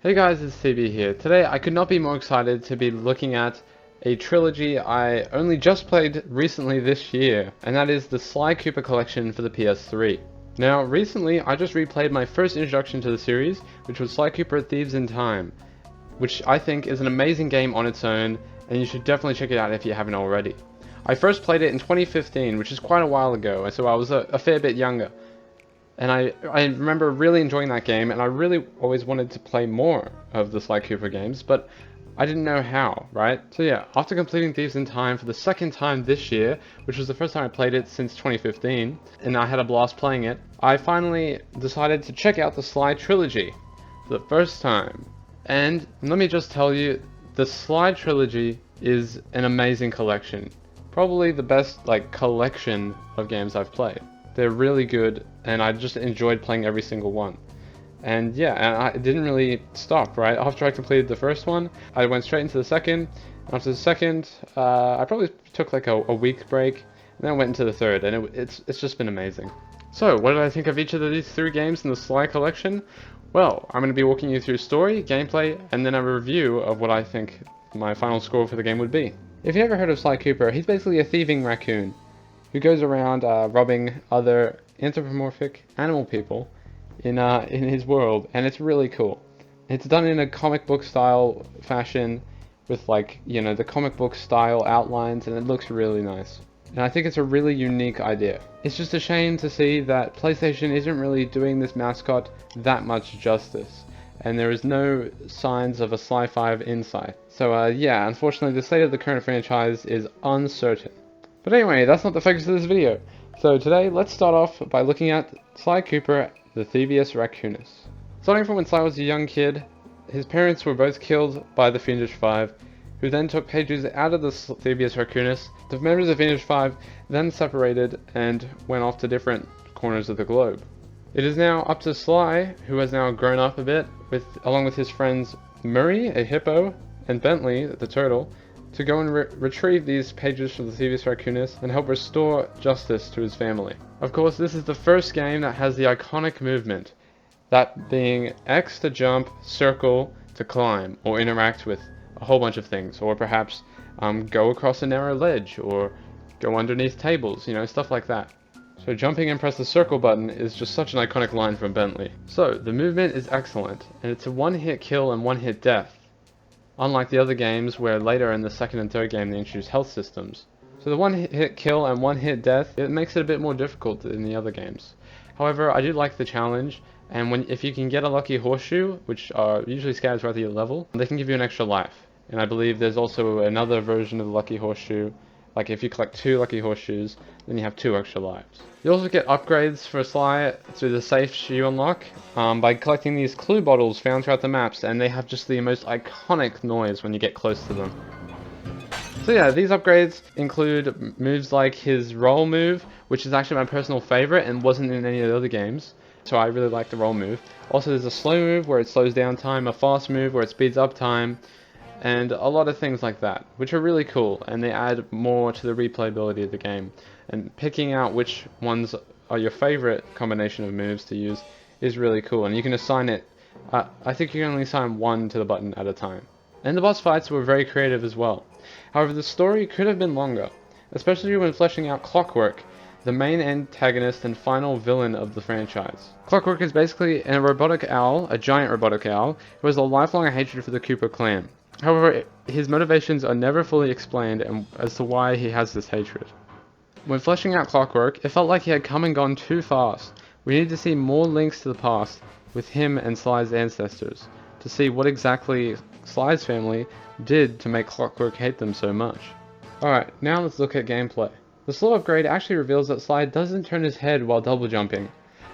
Hey guys, it's TB here. Today I could not be more excited to be looking at a trilogy I only just played recently this year, and that is the Sly Cooper Collection for the PS3. Now, recently I just replayed my first introduction to the series, which was Sly Cooper Thieves in Time, which I think is an amazing game on its own, and you should definitely check it out if you haven't already. I first played it in 2015, which is quite a while ago, so I was a fair bit younger. And I remember really enjoying that game, and I really always wanted to play more of the Sly Cooper games, but I didn't know how, right? So yeah, after completing Thieves in Time for the second time this year, which was the first time I played it since 2015, and I had a blast playing it, I finally decided to check out the Sly trilogy for the first time. And let me just tell you, the Sly trilogy is an amazing collection. Probably the best collection of games I've played. They're really good, and I just enjoyed playing every single one. And yeah, and I didn't really stop, right? After I completed the first one, I went straight into the second. After the second, I probably took like a week break, and then I went into the third, and it's just been amazing. So, what did I think of each of these three games in the Sly collection? Well, I'm going to be walking you through story, gameplay, and then a review of what I think my final score for the game would be. If you ever heard of Sly Cooper, he's basically a thieving raccoon who goes around robbing other anthropomorphic animal people in his world, and it's really cool. It's done in a comic book style fashion with the comic book style outlines, and it looks really nice. And I think it's a really unique idea. It's just a shame to see that PlayStation isn't really doing this mascot that much justice, and there is no signs of a Sly 5 in sight. So yeah, unfortunately the state of the current franchise is uncertain. But anyway, that's not the focus of this video. So today, let's start off by looking at Sly Cooper, the Thievius Raccoonus. Starting from when Sly was a young kid, his parents were both killed by the Fiendish Five, who then took pages out of the Thievius Raccoonus. The members of the Fiendish Five then separated and went off to different corners of the globe. It is now up to Sly, who has now grown up a bit, along with his friends Murray, a hippo, and Bentley, the turtle, to go and retrieve these pages from the Thievius Raccoonus and help restore justice to his family. Of course, this is the first game that has the iconic movement, that being X to jump, circle to climb, or interact with a whole bunch of things, or perhaps go across a narrow ledge, or go underneath tables, stuff like that. So jumping and press the circle button is just such an iconic line from Bentley. So, the movement is excellent, and it's a one-hit kill and one-hit death, unlike the other games where later in the second and third game they introduced health systems. So the one-hit kill and one-hit death, it makes it a bit more difficult than the other games. However, I do like the challenge, and if you can get a lucky horseshoe, which are usually scattered throughout the level, they can give you an extra life. And I believe there's also another version of the lucky horseshoe, like if you collect 2 lucky horseshoes, then you have 2 extra lives. You also get upgrades for Sly through the safes you unlock by collecting these clue bottles found throughout the maps, and they have just the most iconic noise when you get close to them. So yeah, these upgrades include moves like his roll move, which is actually my personal favorite and wasn't in any of the other games, so I really like the roll move. Also there's a slow move where it slows down time, a fast move where it speeds up time, and a lot of things like that, which are really cool, and they add more to the replayability of the game. And picking out which ones are your favorite combination of moves to use is really cool, and you can assign it, I think you can only assign one to the button at a time. And the boss fights were very creative as well. However, the story could have been longer, especially when fleshing out Clockwork, the main antagonist and final villain of the franchise. Clockwork is basically a robotic owl, a giant robotic owl, who has a lifelong hatred for the Cooper clan. However, his motivations are never fully explained as to why he has this hatred. When fleshing out Clockwork, it felt like he had come and gone too fast. We needed to see more links to the past with him and Sly's ancestors, to see what exactly Sly's family did to make Clockwork hate them so much. Alright, now let's look at gameplay. The slow upgrade actually reveals that Sly doesn't turn his head while double jumping.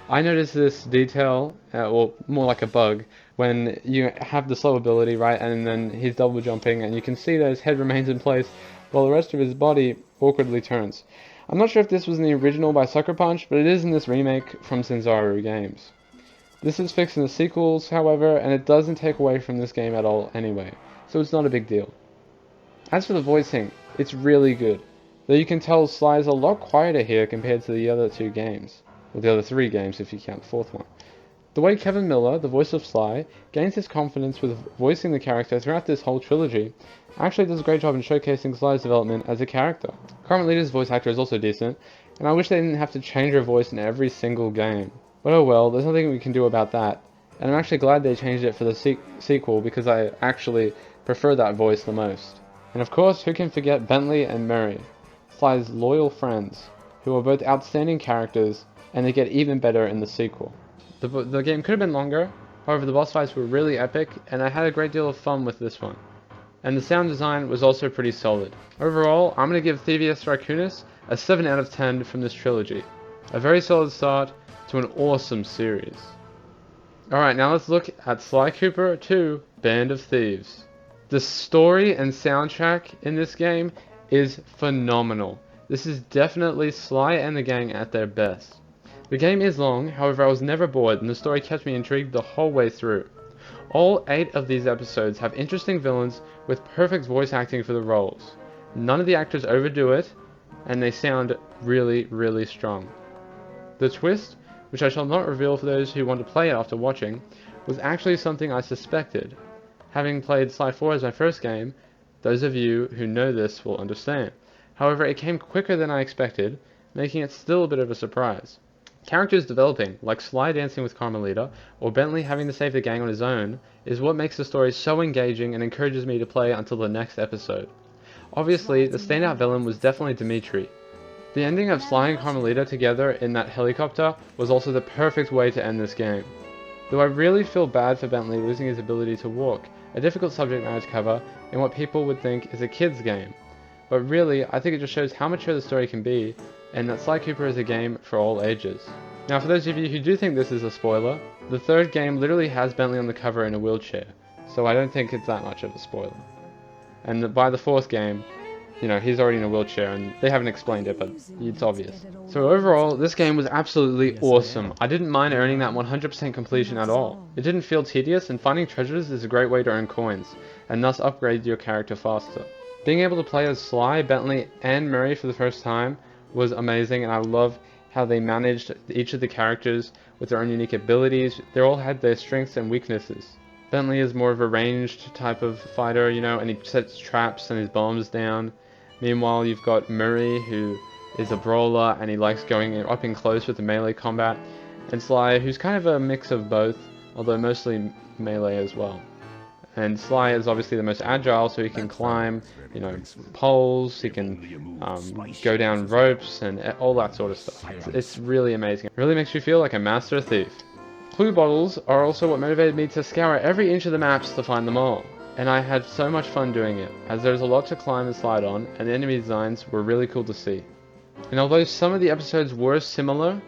I noticed this detail, or more like a bug, when you have the slow ability, right, and then he's double jumping, and you can see that his head remains in place while the rest of his body awkwardly turns. I'm not sure if this was in the original by Sucker Punch, but it is in this remake from Sanzaru games. This is fixed in the sequels, however, and it doesn't take away from this game at all anyway, so it's not a big deal. As for the voicing, it's really good, though you can tell Sly is a lot quieter here compared to the other 2 games. Well, the other 3 games if you count the 4th one. The way Kevin Miller, the voice of Sly, gains his confidence with voicing the character throughout this whole trilogy actually does a great job in showcasing Sly's development as a character. Carmelita's voice actor is also decent, and I wish they didn't have to change her voice in every single game. But oh well, there's nothing we can do about that. And I'm actually glad they changed it for the sequel because I actually prefer that voice the most. And of course, who can forget Bentley and Murray, Sly's loyal friends, who are both outstanding characters, and they get even better in the sequel. The game could have been longer, however the boss fights were really epic, and I had a great deal of fun with this one. And the sound design was also pretty solid. Overall, I'm going to give Thievius Raccoonus a 7 out of 10 from this trilogy. A very solid start to an awesome series. Alright, now let's look at Sly Cooper 2, Band of Thieves. The story and soundtrack in this game is phenomenal. This is definitely Sly and the gang at their best. The game is long, however I was never bored and the story kept me intrigued the whole way through. All 8 of these episodes have interesting villains with perfect voice acting for the roles. None of the actors overdo it, and they sound really, really strong. The twist, which I shall not reveal for those who want to play it after watching, was actually something I suspected. Having played Sly 4 as my first game, those of you who know this will understand. However, it came quicker than I expected, making it still a bit of a surprise. Characters developing, like Sly dancing with Carmelita, or Bentley having to save the gang on his own, is what makes the story so engaging and encourages me to play until the next episode. Obviously, the standout villain was definitely Dimitri. The ending of Sly and Carmelita together in that helicopter was also the perfect way to end this game. Though I really feel bad for Bentley losing his ability to walk, a difficult subject matter to cover in what people would think is a kid's game. But really, I think it just shows how mature the story can be, and that Sly Cooper is a game for all ages. Now for those of you who do think this is a spoiler, the third game literally has Bentley on the cover in a wheelchair, so I don't think it's that much of a spoiler. And by the fourth game, you know, he's already in a wheelchair and they haven't explained it, but it's obvious. So overall, this game was absolutely awesome. I didn't mind earning that 100% completion at all. It didn't feel tedious, and finding treasures is a great way to earn coins, and thus upgrade your character faster. Being able to play as Sly, Bentley, and Murray for the first time was amazing, and I love how they managed each of the characters with their own unique abilities. They all had their strengths and weaknesses. Bentley is more of a ranged type of fighter, you know, and he sets traps and his bombs down. Meanwhile, you've got Murray, who is a brawler, and he likes going up in close with the melee combat. And Sly, who's kind of a mix of both, although mostly melee as well. And Sly is obviously the most agile, so he can climb, you know, poles, he can go down ropes, and all that sort of stuff. It's really amazing. It really makes you feel like a master thief. Clue bottles are also what motivated me to scour every inch of the maps to find them all. And I had so much fun doing it, as there's a lot to climb and slide on, and the enemy designs were really cool to see. And although some of the episodes were similar,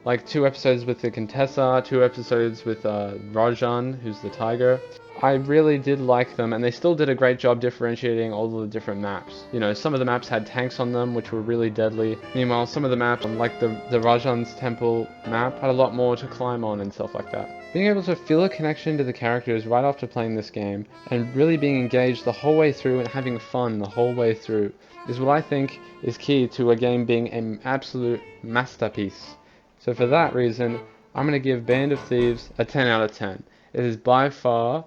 like 2 episodes with the Contessa, 2 episodes with Rajan, who's the tiger, I really did like them, and they still did a great job differentiating all of the different maps. You know, some of the maps had tanks on them, which were really deadly. Meanwhile, some of the maps, like the Rajan's temple map, had a lot more to climb on and stuff like that. Being able to feel a connection to the characters right after playing this game, and really being engaged the whole way through and having fun the whole way through, is what I think is key to a game being an absolute masterpiece. So for that reason, I'm going to give Band of Thieves a 10 out of 10. It is by far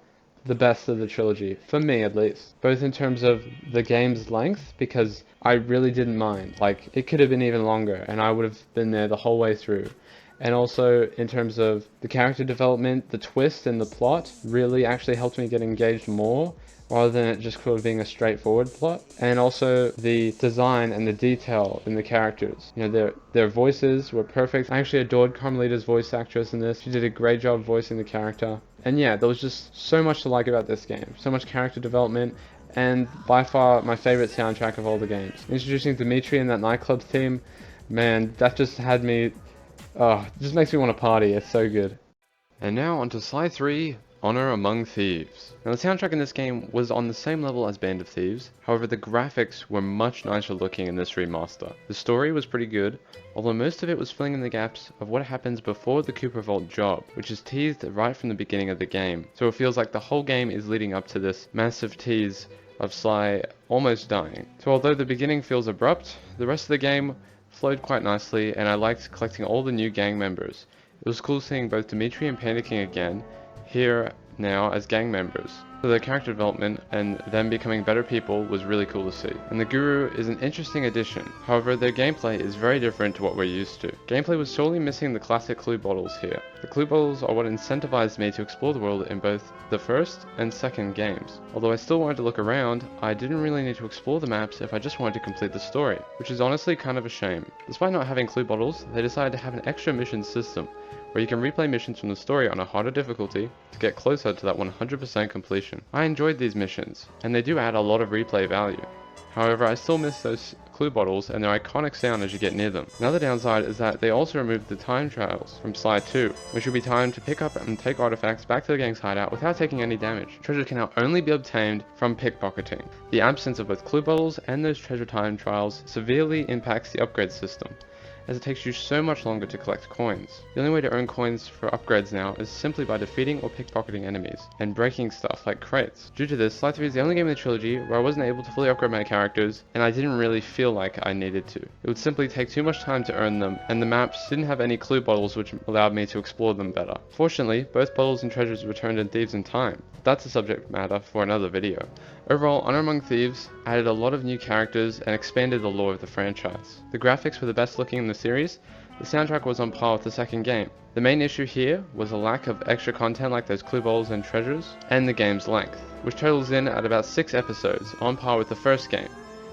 the best of the trilogy, for me at least. Both in terms of the game's length, because I really didn't mind. Like, it could have been even longer, and I would have been there the whole way through. And also in terms of the character development, the twist and the plot really actually helped me get engaged more, rather than it just sort of being a straightforward plot. And also the design and the detail in the characters. You know, their voices were perfect. I actually adored Carmelita's voice actress in this. She did a great job voicing the character. And yeah, there was just so much to like about this game. So much character development, and by far my favorite soundtrack of all the games. Introducing Dimitri and that nightclub theme, man, that just had me, it just makes me want to party. It's so good. And now onto Sly 3, Honor Among Thieves. Now the soundtrack in this game was on the same level as Band of Thieves, however the graphics were much nicer looking in this remaster. The story was pretty good, although most of it was filling in the gaps of what happens before the Cooper Vault job, which is teased right from the beginning of the game. So it feels like the whole game is leading up to this massive tease of Sly almost dying. So although the beginning feels abrupt, the rest of the game flowed quite nicely, and I liked collecting all the new gang members. It was cool seeing both Dimitri and Panda King again, here now as gang members. So their character development and them becoming better people was really cool to see. And the Guru is an interesting addition, however their gameplay is very different to what we're used to. Gameplay was sorely missing the classic clue bottles here. The clue bottles are what incentivized me to explore the world in both the first and second games. Although I still wanted to look around, I didn't really need to explore the maps if I just wanted to complete the story, which is honestly kind of a shame. Despite not having clue bottles, they decided to have an extra mission system, where you can replay missions from the story on a harder difficulty to get closer to that 100% completion. I enjoyed these missions, and they do add a lot of replay value. However, I still miss those clue bottles and their iconic sound as you get near them. Another downside is that they also removed the time trials from Sly 2, which would be timed to pick up and take artifacts back to the gang's hideout without taking any damage. Treasure can now only be obtained from pickpocketing. The absence of both clue bottles and those treasure time trials severely impacts the upgrade system, as it takes you so much longer to collect coins. The only way to earn coins for upgrades now is simply by defeating or pickpocketing enemies, and breaking stuff like crates. Due to this, Sly 3 is the only game in the trilogy where I wasn't able to fully upgrade my characters, and I didn't really feel like I needed to. It would simply take too much time to earn them, and the maps didn't have any clue bottles which allowed me to explore them better. Fortunately, both bottles and treasures returned in Thieves in Time. That's a subject matter for another video. Overall, Honor Among Thieves added a lot of new characters and expanded the lore of the franchise. The graphics were the best looking in the series, the soundtrack was on par with the second game. The main issue here was a lack of extra content like those clue bottles and treasures, and the game's length, which totals in at about 6 episodes, on par with the first game.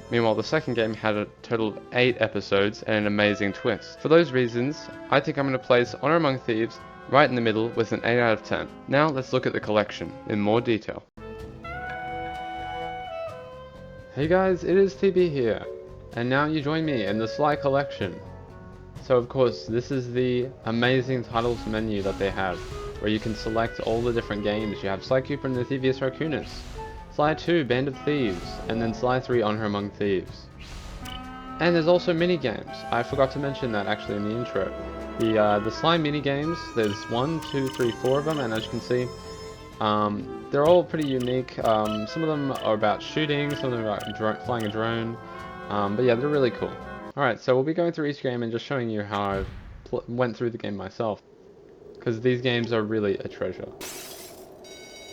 Meanwhile, the second game had a total of 8 episodes and an amazing twist. For those reasons, I think I'm going to place Honor Among Thieves right in the middle with an 8 out of 10. Now let's look at the collection in more detail. Hey guys, it is TB here, and now you join me in the Sly Collection. So of course, this is the amazing titles menu that they have, where you can select all the different games. You have Sly Cooper and the Thievius Raccoonus, Sly 2 Band of Thieves, and then Sly 3 Honor Among Thieves. And there's also mini games. I forgot to mention that actually in the intro. The Sly mini games, there's 1, 2, 3, 4 of them, and as you can see, they're all pretty unique. Some of them are about shooting, some of them are about flying a drone, but yeah, they're really cool. Alright, so we'll be going through each game and just showing you how I went through the game myself, because these games are really a treasure.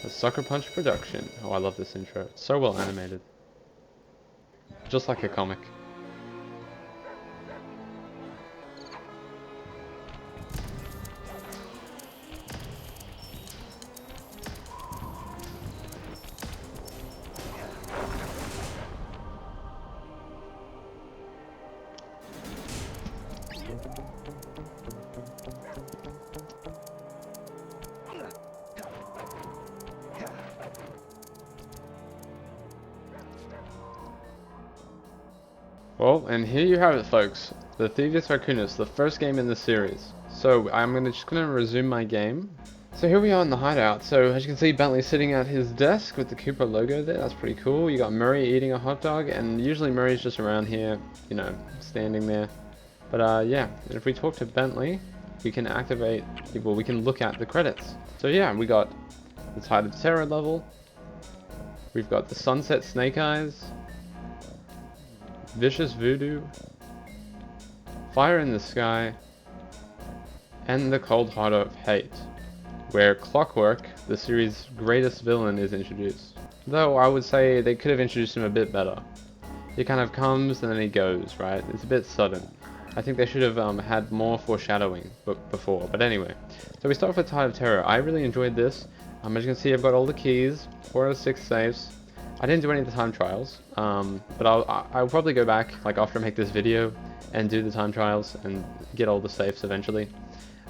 A Sucker Punch production. Oh, I love this intro. It's so well animated. Just like a comic. Well, and here you have it, folks. The Thievius Raccoonus, the first game in the series. So I'm just gonna resume my game. So here we are in the hideout. So as you can see, Bentley's sitting at his desk with the Cooper logo there. That's pretty cool. You got Murray eating a hot dog, and usually Murray's just around here, you know, standing there. But yeah, and if we talk to Bentley, we can activate, well, we can look at the credits. So yeah, we got the Tide of Terror level. We've got the Sunset Snake Eyes, Vicious Voodoo, Fire in the Sky, and the Cold Heart of Hate, where Clockwork, the series' greatest villain, is introduced. Though I would say they could have introduced him a bit better. He kind of comes and then he goes, right? It's a bit sudden. I think they should have had more foreshadowing before, but anyway. So we start with Tide of Terror. I really enjoyed this. As you can see, I've got all the keys, 4 out of 6 saves. I didn't do any of the time trials, but I'll probably go back like after I make this video and do the time trials and get all the safes eventually.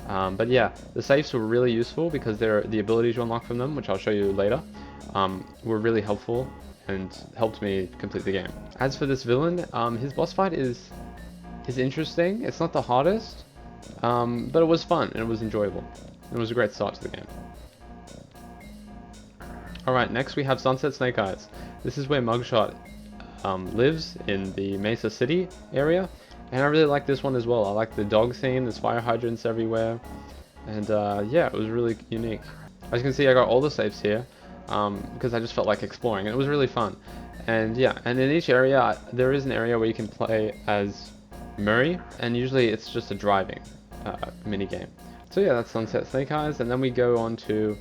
But yeah, the safes were really useful because the abilities you unlock from them, which I'll show you later, were really helpful and helped me complete the game. As for this villain, his boss fight is interesting. It's not the hardest, but it was fun and it was enjoyable. It was a great start to the game. Alright, next we have Sunset Snake Eyes. This is where Mugshot lives in the Mesa City area, and I really like this one as well. I like the dog theme, there's fire hydrants everywhere, and yeah, it was really unique. As you can see, I got all the safes here, because I just felt like exploring, and it was really fun. And yeah, and in each area, there is an area where you can play as Murray, and usually it's just a driving minigame. So yeah, that's Sunset Snake Eyes, and then we go on to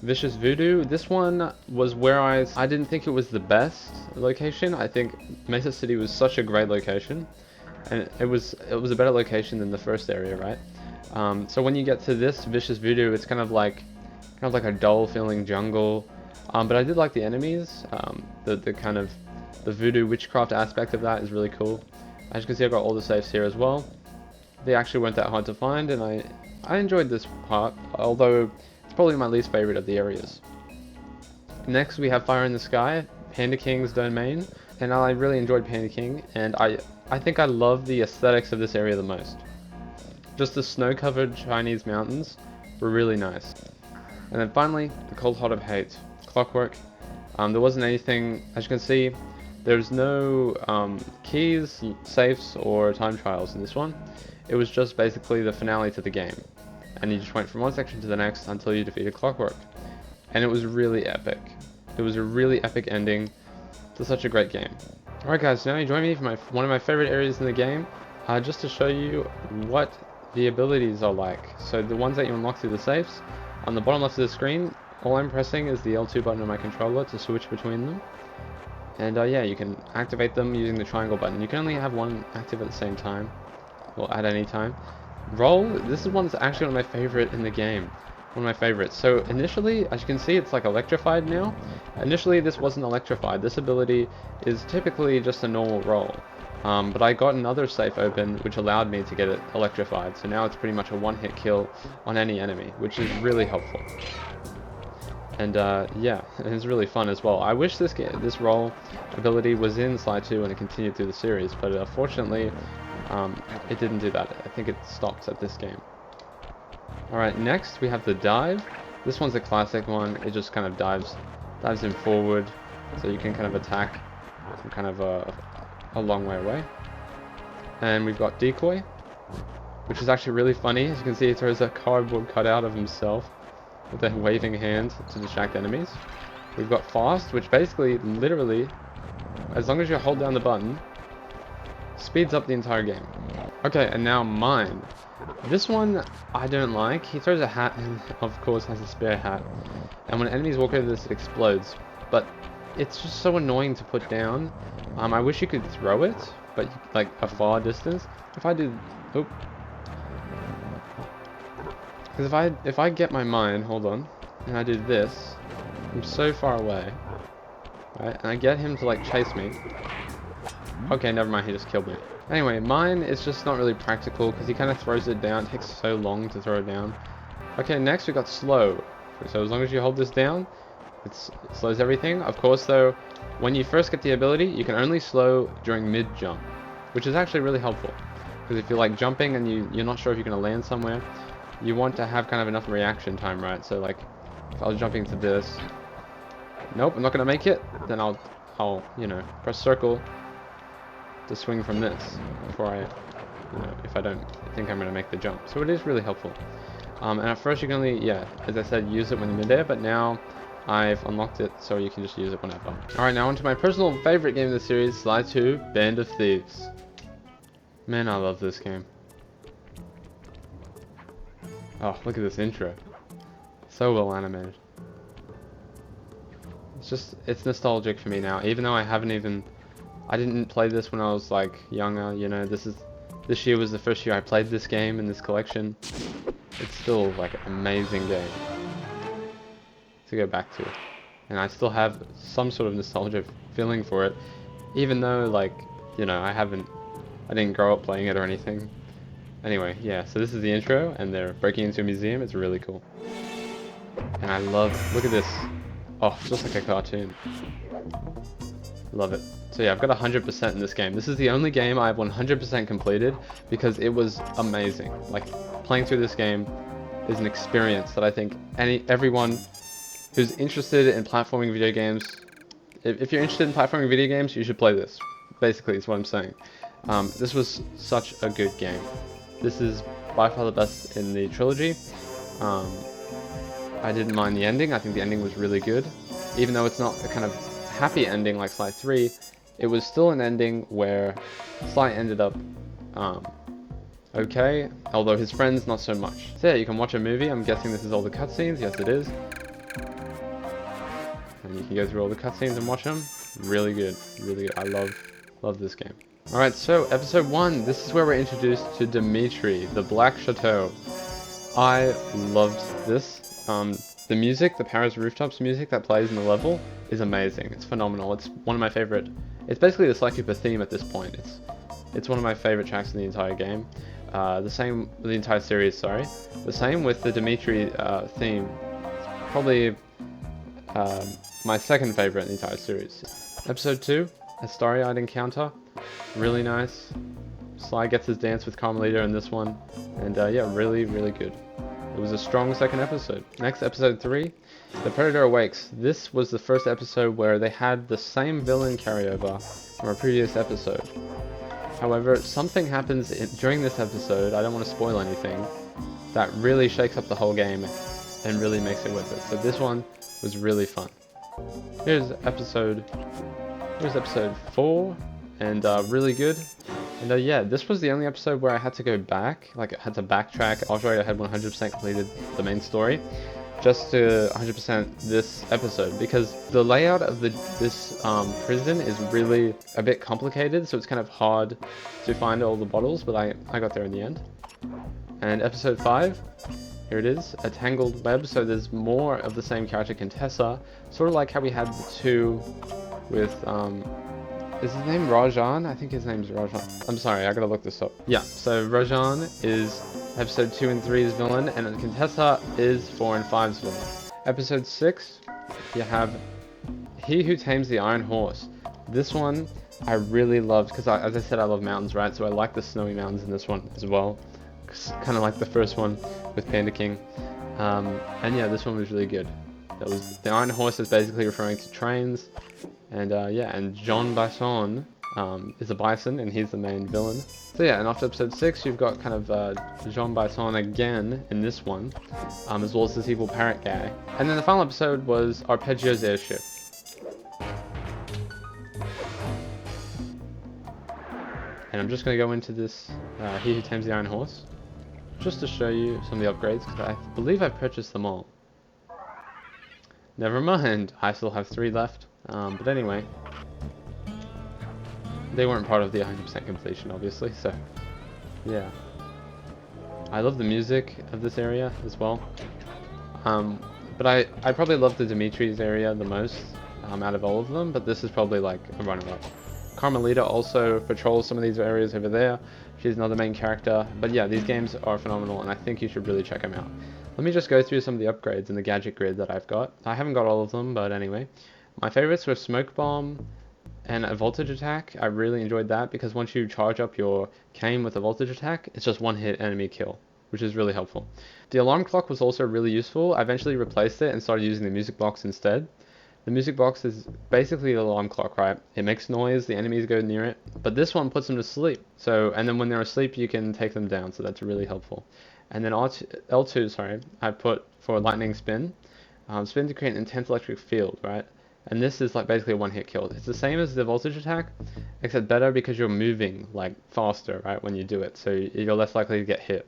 Vicious Voodoo. This one was where I didn't think it was the best location. I think Mesa City was such a great location, and it was a better location than the first area, right? So when you get to this Vicious Voodoo, it's kind of like a dull feeling jungle. But I did like the enemies. The kind of the voodoo witchcraft aspect of that is really cool. As you can see, I've got all the safes here as well. They actually weren't that hard to find, and I enjoyed this part, although it's probably my least favorite of the areas. Next we have Fire in the Sky, Panda King's domain, and I really enjoyed Panda King, and I think I love the aesthetics of this area the most. Just the snow-covered Chinese mountains were really nice. And then finally, the Cold Heart of Hate, Clockwork. There wasn't anything, as you can see, there's no keys, safes, or time trials in this one. It was just basically the finale to the game. And you just went from one section to the next until you defeated Clockwork. And it was really epic. It was a really epic ending to such a great game. Alright guys, now you join me for one of my favorite areas in the game, just to show you what the abilities are like. So the ones that you unlock through the safes, on the bottom left of the screen, all I'm pressing is the L2 button on my controller to switch between them. And yeah, you can activate them using the triangle button. You can only have one active at the same time, or at any time. Roll, this is one that's actually one of my favorite in the game. One of my favorites. So initially, as you can see, it's like electrified now. Initially, this wasn't electrified. This ability is typically just a normal roll. But I got another safe open, which allowed me to get it electrified. So now it's pretty much a one-hit kill on any enemy, which is really helpful. And yeah, it's really fun as well. I wish this roll ability was in Sly 2 and it continued through the series, but unfortunately, it didn't do that. I think it stopped at this game. Alright, next we have the dive. This one's a classic one. It just kind of dives in forward, so you can kind of attack from kind of a long way away. And we've got decoy, which is actually really funny. As you can see, he throws a cardboard cutout of himself with a waving hand to distract enemies. We've got fast, which basically, literally, as long as you hold down the button, speeds up the entire game. Okay, and now mine. This one I don't like. He throws a hat and of course has a spare hat. And when enemies walk over this, it explodes. But it's just so annoying to put down. I wish you could throw it, but like a far distance. If I do, oop. Because if I get my mine, hold on, and I do this, I'm so far away, right? And I get him to like chase me. Okay, never mind, he just killed me. Anyway, mine is just not really practical because he kind of throws it down. It takes so long to throw it down. Okay, next we got slow. So as long as you hold this down, it slows everything. Of course though, when you first get the ability, you can only slow during mid-jump, which is actually really helpful. Because if you're like jumping and you're not sure if you're going to land somewhere, you want to have kind of enough reaction time, right? So like, if I was jumping to this, nope, I'm not going to make it, then I'll, you know, press circle to swing from this before I, you know, if I don't think I'm going to make the jump. So it is really helpful. And at first you can only, yeah, as I said, use it when you're midair, but now I've unlocked it so you can just use it whenever. Alright, now on to my personal favorite game of the series, Sly 2, Band of Thieves. Man, I love this game. Oh, look at this intro. So well animated. It's nostalgic for me now, even though I didn't play this when I was like younger, you know, this year was the first year I played this game in this collection. It's still like an amazing game to go back to. And I still have some sort of nostalgia feeling for it, even though like, you know, I didn't grow up playing it or anything. Anyway, yeah, so this is the intro and they're breaking into a museum. It's really cool. And I look at this. Oh, it's just like a cartoon. Love it. So yeah, I've got 100% in this game. This is the only game I've 100% completed because it was amazing. Like, playing through this game is an experience that I think everyone who's interested in platforming video games, if you're interested in platforming video games, you should play this. Basically, is what I'm saying. This was such a good game. This is by far the best in the trilogy. I didn't mind the ending. I think the ending was really good. Even though it's not a kind of happy ending like Sly 3, it was still an ending where Sly ended up okay, although his friends not so much. So yeah, you can watch a movie. I'm guessing this is all the cutscenes. Yes, it is. And you can go through all the cutscenes and watch them. Really good, really good. I love this game. Alright, so episode 1, this is where we're introduced to Dimitri, the Black Chateau. I loved this. The music, the Paris Rooftops music that plays in the level is amazing. It's phenomenal. It's one of my favorite. It's basically the Sly Cooper theme at this point. It's one of my favorite tracks in the entire game. The entire series, sorry. The same with the Dimitri theme. It's probably my second favorite in the entire series. Episode 2, a starry-eyed encounter. Really nice. Sly gets his dance with Carmelita in this one. And yeah, really, really good. It was a strong second episode. Next, episode 3, The Predator Awakes. This was the first episode where they had the same villain carryover from a previous episode. However, something happens during this episode, I don't want to spoil anything, that really shakes up the whole game and really makes it worth it. So this one was really fun. Here's episode 4, and really good. And yeah, this was the only episode where I had to go back, like I had to backtrack after I had 100% completed the main story, just to 100% this episode, because the layout of this prison is really a bit complicated, so it's kind of hard to find all the bottles, but I got there in the end. And episode 5, here it is, A Tangled Web, so there's more of the same character, Contessa, sort of like how we had the 2 with, is his name Rajan? I think his name's Rajan. I'm sorry, I gotta look this up. Yeah, so Rajan is episode 2 and 3's villain, and Contessa is 4 and 5's villain. Episode 6, you have He Who Tames the Iron Horse. This one I really loved, because as I said, I love mountains, right? So I like the snowy mountains in this one as well. Kind of like the first one with Panda King. And yeah, this one was really good. The Iron Horse is basically referring to trains. And yeah, and Jean Bison is a bison, and he's the main villain. So yeah, and after episode 6, you've got kind of Jean Bison again in this one, as well as this evil parrot guy. And then the final episode was Arpeggio's Airship. And I'm just going to go into this He Who Tames the Iron Horse, just to show you some of the upgrades, because I believe I purchased them all. Never mind, I still have 3 left. But anyway, they weren't part of the 100% completion, obviously, so yeah. I love the music of this area as well. But I probably love the Dimitri's area the most out of all of them, but this is probably like a runner-up. Carmelita also patrols some of these areas over there. She's another main character. But yeah, these games are phenomenal, and I think you should really check them out. Let me just go through some of the upgrades in the gadget grid that I've got. I haven't got all of them, but anyway. My favorites were Smoke Bomb and a Voltage Attack. I really enjoyed that, because once you charge up your cane with a Voltage Attack, it's just one-hit enemy kill, which is really helpful. The Alarm Clock was also really useful. I eventually replaced it and started using the Music Box instead. The Music Box is basically the alarm clock, right? It makes noise, the enemies go near it, but this one puts them to sleep. So, and then when they're asleep, you can take them down, so that's really helpful. And then L2, sorry, I put for Lightning Spin. Spin to create an intense electric field, right? And this is like basically a one-hit kill. It's the same as the Voltage Attack, except better because you're moving like faster, right, when you do it, so you're less likely to get hit.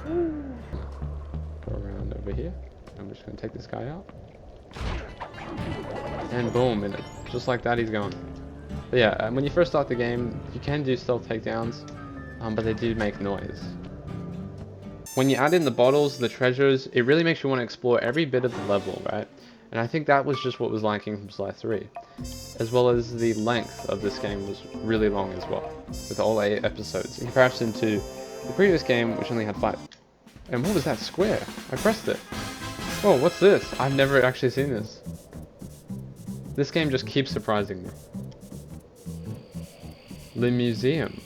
Go around over here. I'm just going to take this guy out. And boom, and just like that he's gone. But yeah, when you first start the game, you can do stealth takedowns, but they do make noise. When you add in the bottles, the treasures, it really makes you want to explore every bit of the level, right? And I think that was just what was lacking from Sly 3. As well as the length of this game was really long as well, with all 8 episodes, in comparison to the previous game, which only had 5. And what was that square? I pressed it. Oh, what's this? I've never actually seen this. This game just keeps surprising me. Le Museum.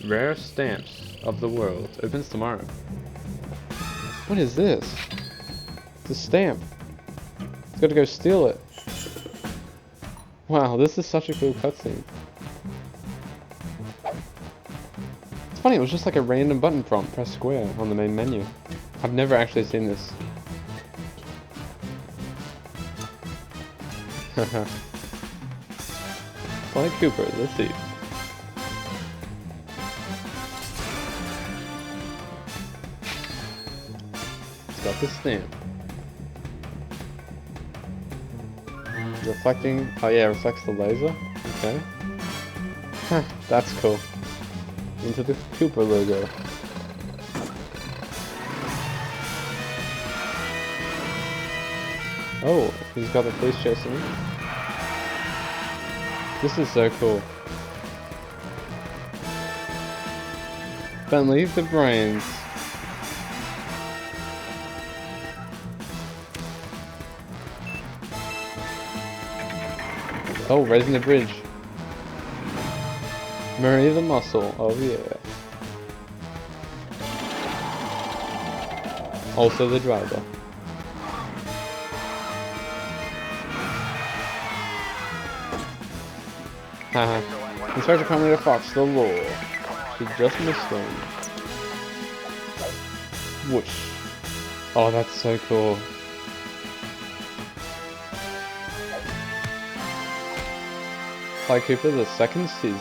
Rare Stamps of the World. Opens tomorrow. What is this? It's a stamp. It's gotta go steal it. Wow, this is such a cool cutscene. It's funny, it was just like a random button prompt. Press square on the main menu. I've never actually seen this. Sly Cooper, let's see. Got the stamp. Reflecting. Oh yeah, reflects the laser. Okay. Huh, that's cool. Into the Cooper logo. Oh, he's got the police chasing him. This is so cool. Bentley the brains. Oh, raising the bridge. Murray the muscle. Oh yeah. Also the driver. Haha. Inspector Carmelita Fox, the law. She just missed him. Whoosh. Oh, that's so cool. Sly Cooper, the second season.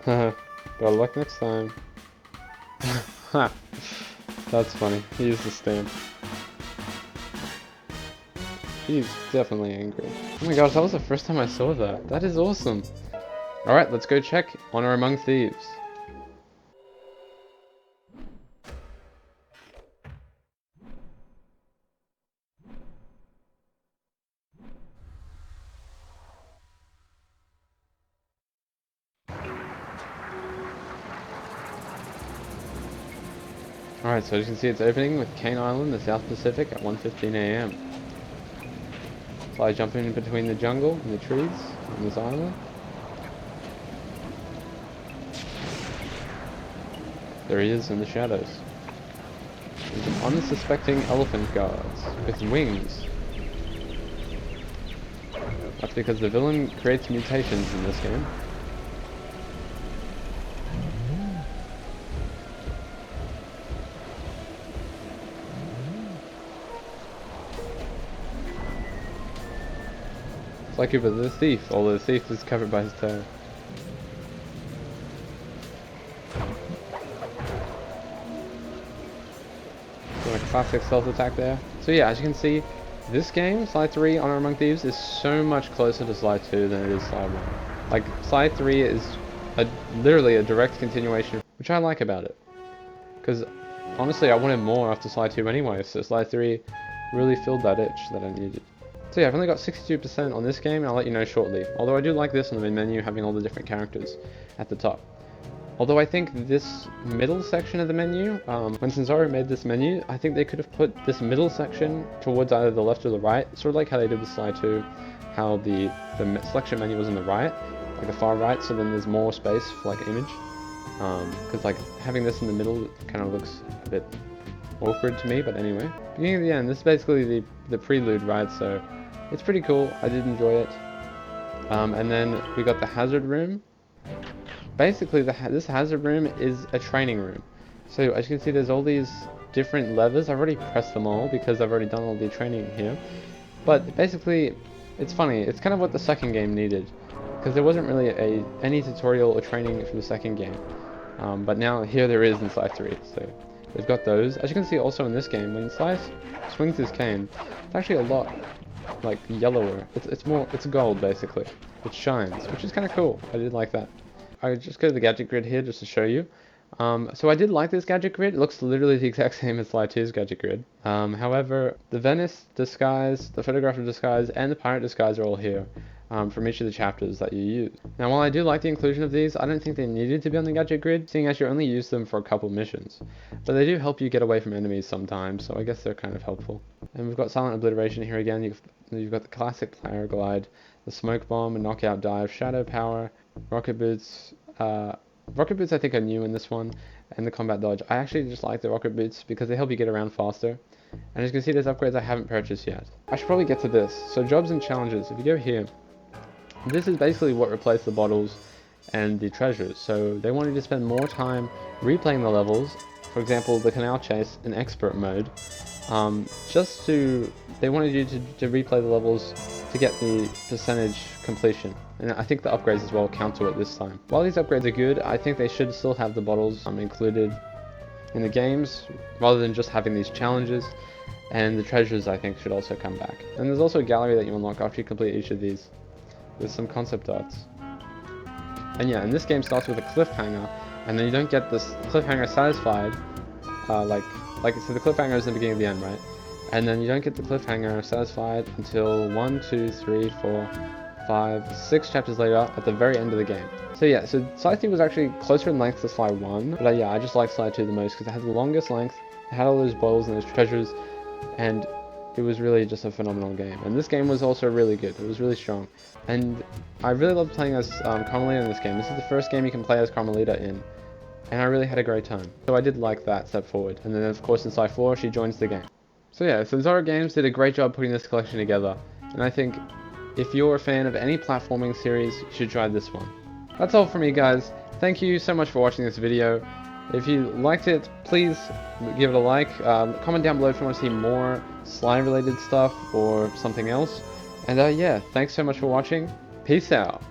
Haha. Better luck next time. Ha. That's funny. He used the stamp. She's definitely angry. Oh my gosh, that was the first time I saw that. That is awesome. Alright, let's go check Honor Among Thieves. Alright, so as you can see, it's opening with Kane Island, the South Pacific, at 1:15 AM. Sly jumping in between the jungle and the trees on this island. There he is in the shadows. There's an unsuspecting elephant guards with wings. That's because the villain creates mutations in this game. Like it was the thief, although the thief is covered by his tail. Got a classic stealth attack there. So yeah, as you can see, this game, Sly 3 Honor Among Thieves, is so much closer to Sly 2 than it is Sly 1. Like, Sly 3 is literally a direct continuation, which I like about it. Because, honestly, I wanted more after Sly 2 anyway, so Sly 3 really filled that itch that I needed. So yeah, I've only got 62% on this game, and I'll let you know shortly. Although I do like this on the main menu, having all the different characters at the top. Although I think this middle section of the menu, when Sanzaru made this menu, I think they could have put this middle section towards either the left or the right, sort of like how they did with Sly 2, how the selection menu was on the right, like the far right, so then there's more space for like image. Because like having this in the middle kind of looks a bit awkward to me, but anyway. Beginning of the end, this is basically the prelude, right, so it's pretty cool. I did enjoy it. And then we got the hazard room. Basically, this hazard room is a training room. So as you can see, there's all these different levers. I've already pressed them all because I've already done all the training here. But basically, it's funny. It's kind of what the second game needed, because there wasn't really any tutorial or training for the second game. But now here there is in Sly 3. So they've got those. As you can see, also in this game, when Sly swings his cane, it's actually a lot like yellower. It's gold basically. It shines, which is kind of cool. I did like that. I just go to the gadget grid here just to show you. So I did like this gadget grid. It looks literally the exact same as Sly 2's gadget grid. However, the Venice disguise, the photographer disguise, and the pirate disguise are all here from each of the chapters that you use. Now, while I do like the inclusion of these, I don't think they needed to be on the gadget grid, seeing as you only use them for a couple missions. But they do help you get away from enemies sometimes, so I guess they're kind of helpful. And we've got Silent Obliteration here again. You've got the classic Paraglide, the Smoke Bomb, and Knockout Dive, Shadow Power, Rocket Boots. Rocket Boots I think are new in this one, and the Combat Dodge. I actually just like the Rocket Boots because they help you get around faster. And as you can see, there's upgrades I haven't purchased yet. I should probably get to this. So jobs and challenges. If you go here, this is basically what replaced the bottles and the treasures. So they wanted you to spend more time replaying the levels. For example, the Canal Chase in expert mode. They wanted you to replay the levels to get the percentage completion. And I think the upgrades as well count to it this time. While these upgrades are good, I think they should still have the bottles included in the games, rather than just having these challenges. And the treasures, I think, should also come back. And there's also a gallery that you unlock after you complete each of these, with some concept arts. And yeah, and this game starts with a cliffhanger, and then you don't get this cliffhanger satisfied, so the cliffhanger is the beginning of the end, right? And then you don't get the cliffhanger satisfied until 1, 2, 3, 4, 5, 6 chapters later at the very end of the game. So yeah, so Sly 2 was actually closer in length to Sly 1, but yeah, I just like Sly 2 the most because it had the longest length, it had all those bottles and those treasures, and it was really just a phenomenal game. And this game was also really good, it was really strong. And I really loved playing as Carmelita in this game. This is the first game you can play as Carmelita in, and I really had a great time. So I did like that step forward. And then of course in Sly 4, she joins the game. So yeah, Sanzaru Games did a great job putting this collection together, and I think if you're a fan of any platforming series, you should try this one. That's all from me, guys. Thank you so much for watching this video. If you liked it, please give it a like. Comment down below if you want to see more Sly related stuff or something else. And yeah, thanks so much for watching. Peace out.